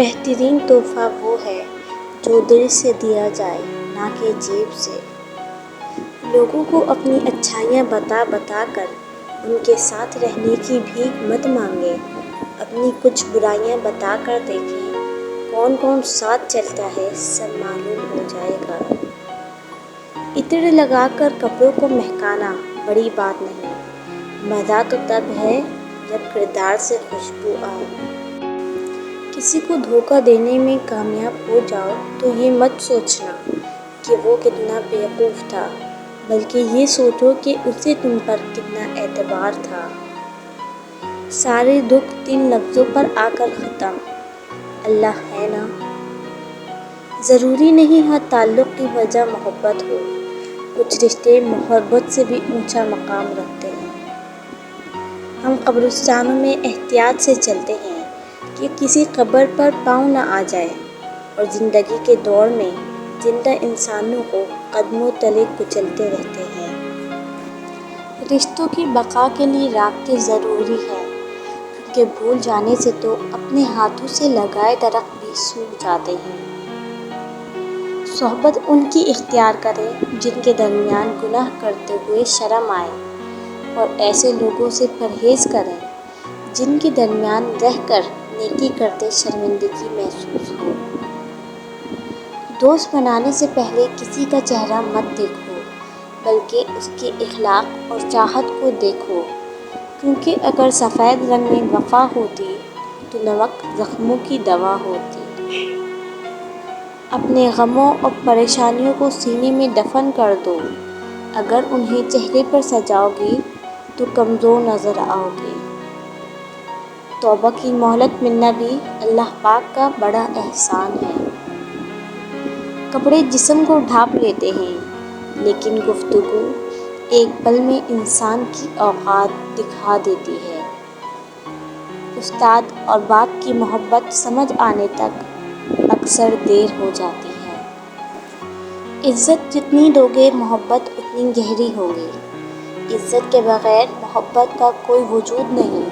بہترین تحفہ وہ ہے جو دل سے دیا جائے، نہ کہ جیب سے۔ لوگوں کو اپنی اچھائیاں بتا بتا کر ان کے ساتھ رہنے کی بھیک مت مانگے، اپنی کچھ برائیاں بتا کر دیکھیں، کون کون ساتھ چلتا ہے سب معلوم ہو جائے گا۔ عطر لگا کر کپڑوں کو مہکانا بڑی بات نہیں، مزہ تو تب ہے جب کردار سے خوشبو آئے۔ کسی کو دھوکہ دینے میں کامیاب ہو جاؤ تو یہ مت سوچنا کہ وہ کتنا بیوقوف تھا، بلکہ یہ سوچو کہ اسے تم پر کتنا اعتبار تھا۔ سارے دکھ 3 لفظوں پر آ کر ختم، اللہ ہے نا۔ ضروری نہیں ہر تعلق کی وجہ محبت ہو، کچھ رشتے محبت سے بھی اونچا مقام رکھتے ہیں۔ ہم قبرستانوں میں احتیاط سے چلتے ہیں کہ کسی قبر پر پاؤں نہ آ جائے، اور زندگی کے دوڑ میں زندہ انسانوں کو قدموں تلے کچلتے رہتے ہیں۔ رشتوں کی بقا کے لیے رابطے ضروری ہیں، کیونکہ بھول جانے سے تو اپنے ہاتھوں سے لگائے درخت بھی سوکھ جاتے ہیں۔ صحبت ان کی اختیار کریں جن کے درمیان گناہ کرتے ہوئے شرم آئے، اور ایسے لوگوں سے پرہیز کریں جن کے درمیان رہ کر نیکی کرتے شرمندگی محسوس ہو۔ دوست بنانے سے پہلے کسی کا چہرہ مت دیکھو، بلکہ اس کے اخلاق اور چاہت کو دیکھو، کیونکہ اگر سفید رنگ میں وفا ہوتی تو نمک زخموں کی دوا ہوتی۔ اپنے غموں اور پریشانیوں کو سینے میں دفن کر دو، اگر انہیں چہرے پر سجاؤ گی تو کمزور نظر آؤ گے۔ توبہ کی مہلت ملنا بھی اللہ پاک کا بڑا احسان ہے۔ کپڑے جسم کو ڈھانپ لیتے ہیں، لیکن گفتگو ایک پل میں انسان کی اوقات دکھا دیتی ہے۔ استاد اور باپ کی محبت سمجھ آنے تک اکثر دیر ہو جاتی ہے۔ عزت جتنی دو گے محبت اتنی گہری ہوگی۔ عزت کے بغیر محبت کا کوئی وجود نہیں،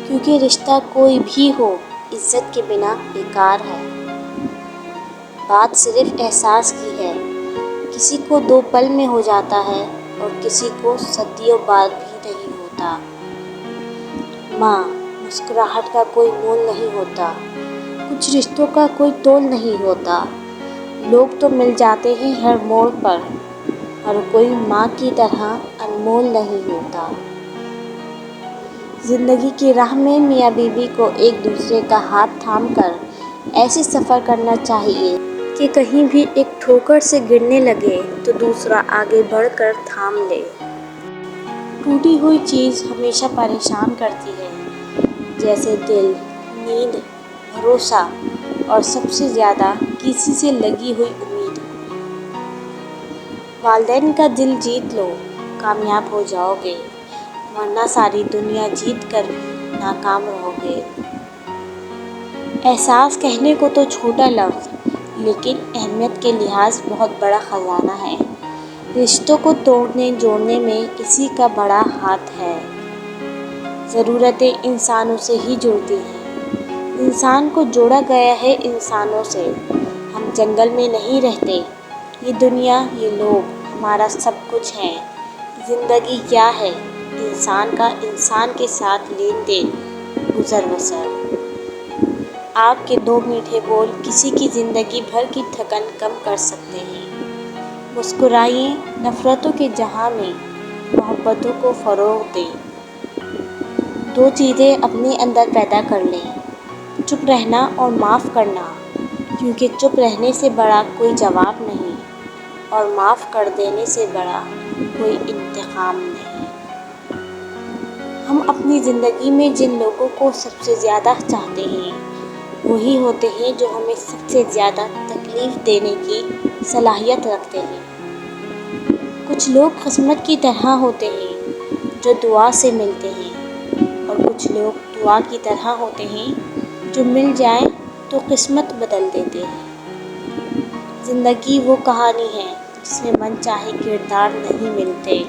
کیونکہ رشتہ کوئی بھی ہو عزت کے بنا بیکار ہے۔ بات صرف احساس کی ہے، کسی کو 2 پل میں ہو جاتا ہے اور کسی کو صدیوں بعد بھی نہیں ہوتا۔ ماں، مسکراہٹ کا کوئی مول نہیں ہوتا، کچھ رشتوں کا کوئی تول نہیں ہوتا۔ لوگ تو مل جاتے ہیں ہر موڑ پر، ہر کوئی ماں کی طرح انمول نہیں ہوتا۔ زندگی کی راہ میں میاں بیوی کو ایک دوسرے کا ہاتھ تھام کر ایسے سفر کرنا چاہیے کہ کہیں بھی ایک ٹھوکر سے گرنے لگے تو دوسرا آگے بڑھ کر تھام لے۔ ٹوٹی ہوئی چیز ہمیشہ پریشان کرتی ہے، جیسے دل، نیند، بھروسہ اور سب سے زیادہ کسی سے لگی ہوئی امید۔ والدین کا دل جیت لو، کامیاب ہو جاؤ گے، ورنہ ساری دنیا جیت کر بھی ناکام رہو گے۔ احساس کہنے کو تو چھوٹا لفظ، لیکن اہمیت کے لحاظ بہت بڑا خزانہ ہے۔ رشتوں کو توڑنے جوڑنے میں اسی کا بڑا ہاتھ ہے۔ ضرورتیں انسانوں سے ہی جڑتی ہیں۔ انسان کو جوڑا گیا ہے انسانوں سے۔ ہم جنگل میں نہیں رہتے۔ یہ دنیا، یہ لوگ ہمارا سب کچھ ہیں۔ زندگی کیا ہے؟ انسان کا انسان کے ساتھ لین دین، گزر بسر۔ آپ کے 2 میٹھے بول کسی کی زندگی بھر کی تھکن کم کر سکتے ہیں۔ مسکرائیے، نفرتوں کے جہاں میں محبتوں کو فروغ دیں۔ 2 چیزیں اپنے اندر پیدا کر لیں، چپ رہنا اور معاف کرنا، کیونکہ چپ رہنے سے بڑا کوئی جواب نہیں، اور معاف کر دینے سے بڑا کوئی انتقام نہیں۔ ہم اپنی زندگی میں جن لوگوں کو سب سے زیادہ چاہتے ہیں، وہی ہوتے ہیں جو ہمیں سب سے زیادہ تکلیف دینے کی صلاحیت رکھتے ہیں۔ کچھ لوگ قسمت کی طرح ہوتے ہیں جو دعا سے ملتے ہیں، اور کچھ لوگ دعا کی طرح ہوتے ہیں جو مل جائیں تو قسمت بدل دیتے ہیں۔ زندگی وہ کہانی ہے جس میں من چاہے کردار نہیں ملتے۔